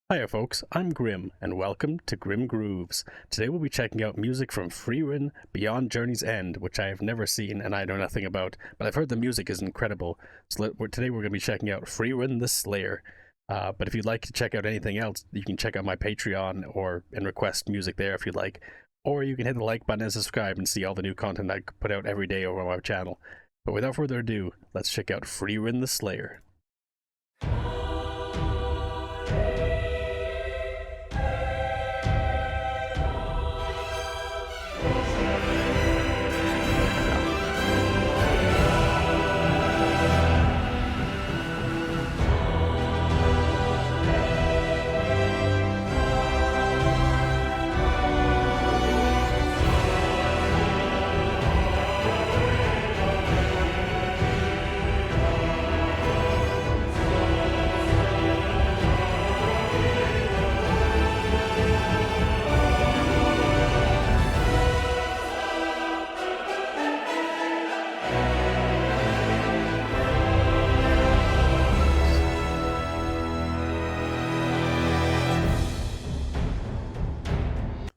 Hiya folks, I'm Grim, and welcome to Grim Grooves. Today we'll be checking out music from Frieren Beyond Journey's End, which I have never seen and I know nothing about, but I've heard the music is incredible. So today we're going to be checking out Frieren the Slayer. But if you'd like to check out anything else, you can check out my Patreon and request music there if you'd like. Or you can hit the like button and subscribe and see all the new content I put out every day over on my channel. But without further ado, let's check out Frieren the Slayer.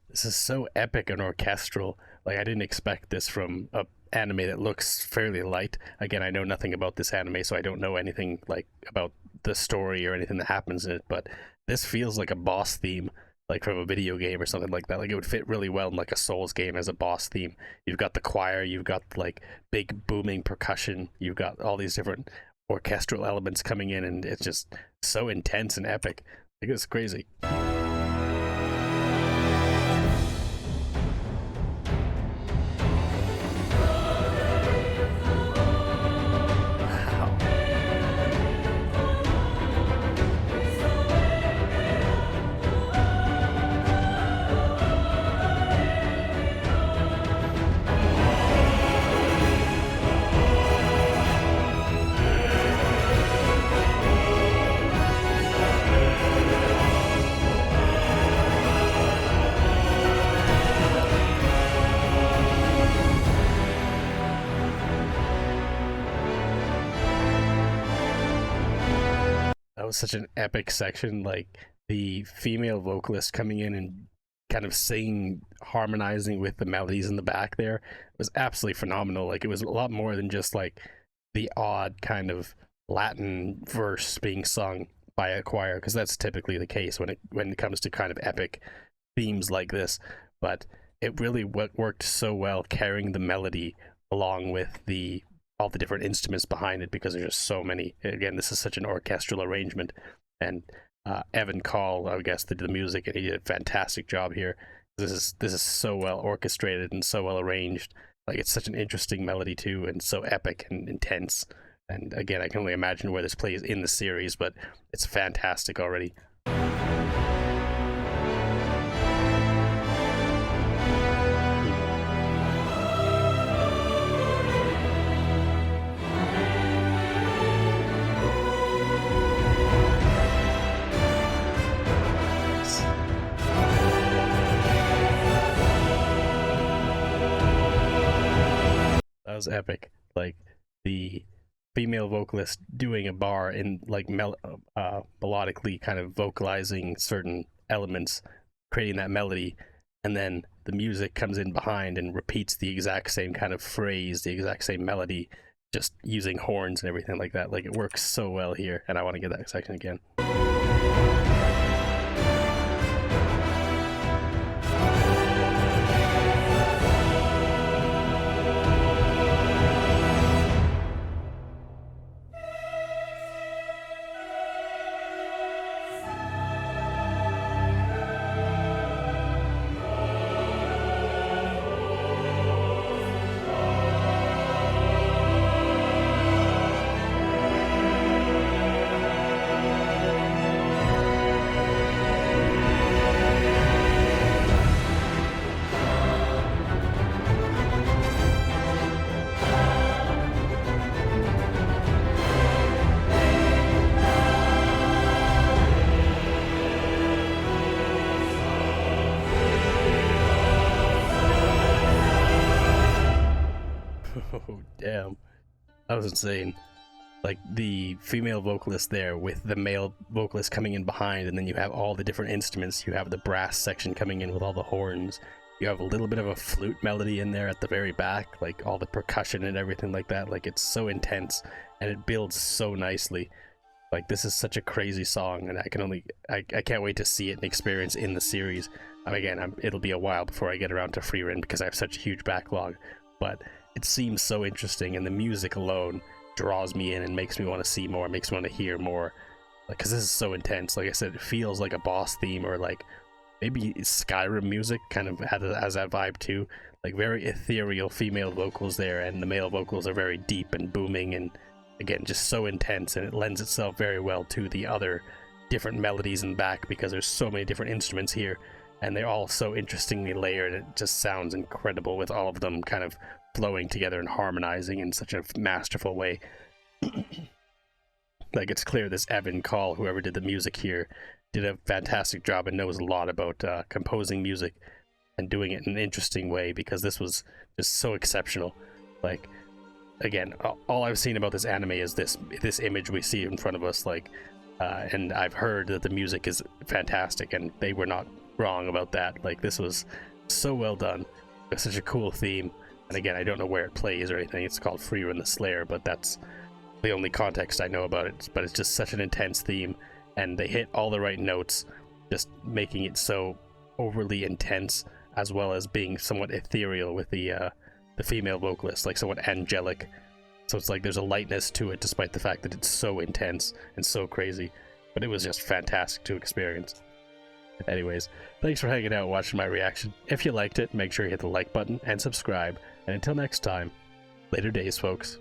This is so epic and orchestral. Like, I didn't expect this from a anime that looks fairly light. Again, I know nothing about this anime, so I don't know anything like about the story or anything that happens in it, but this feels like a boss theme, like from a video game or something like that. Like, it would fit really well in like a Souls game as a boss theme. You've got the choir, you've got like big booming percussion, you've got all these different orchestral elements coming in, and it's just so intense and epic. Like, it's crazy. That was such an epic section, like the female vocalist coming in and kind of singing, harmonizing with the melodies in the back there was absolutely phenomenal. Like, it was a lot more than just like the odd kind of Latin verse being sung by a choir, because that's typically the case when it comes to kind of epic themes like this. But it really worked so well carrying the melody along with all the different instruments behind it, because there's just so many. Again, this is such an orchestral arrangement, and Evan Call, I guess, did the music, and he did a fantastic job here. This is so well orchestrated and so well arranged. Like, it's such an interesting melody too, and so epic and intense. And again, I can only imagine where this plays in the series, but it's fantastic already. That was epic. Like, the female vocalist doing a bar in like melodically kind of vocalizing certain elements, creating that melody, and then the music comes in behind and repeats the exact same kind of phrase, the exact same melody, just using horns and everything like that. Like, it works so well here, and I want to get that section again. Oh, damn. That was insane. like the female vocalist there with the male vocalist coming in behind, and then you have all the different instruments. You have the brass section coming in with all the horns. You have a little bit of a flute melody in there at the very back, like all the percussion and everything like that. Like, it's so intense and it builds so nicely. Like, this is such a crazy song, and I can't wait to see it and experience in the series. Again, it'll be a while before I get around to Frieren because I have such a huge backlog, but it seems so interesting, and the music alone draws me in and makes me want to see more, makes me want to hear more. Like, because this is so intense. Like I said, it feels like a boss theme, or like maybe Skyrim music kind of has that vibe too. Like, very ethereal female vocals there, and the male vocals are very deep and booming, and again, just so intense, and it lends itself very well to the other different melodies in the back because there's so many different instruments here, and they're all so interestingly layered. It just sounds incredible with all of them kind of flowing together and harmonizing in such a masterful way. Like, it's clear this Evan Call, whoever did the music here, did a fantastic job and knows a lot about composing music and doing it in an interesting way, because this was just so exceptional. Like, again, all I've seen about this anime is this image we see in front of us, like, and I've heard that the music is fantastic, and they were not wrong about that. Like, this was so well done. It's such a cool theme, and again, I don't know where it plays or anything. It's called Frieren the Slayer, but that's the only context I know about it. But it's just such an intense theme, and they hit all the right notes, just making it so overly intense, as well as being somewhat ethereal with the female vocalist, like somewhat angelic. So it's like there's a lightness to it, despite the fact that it's so intense and so crazy. But it was just fantastic to experience. Anyways, thanks for hanging out watching my reaction. If you liked it, make sure you hit the like button and subscribe. And until next time, later days, folks.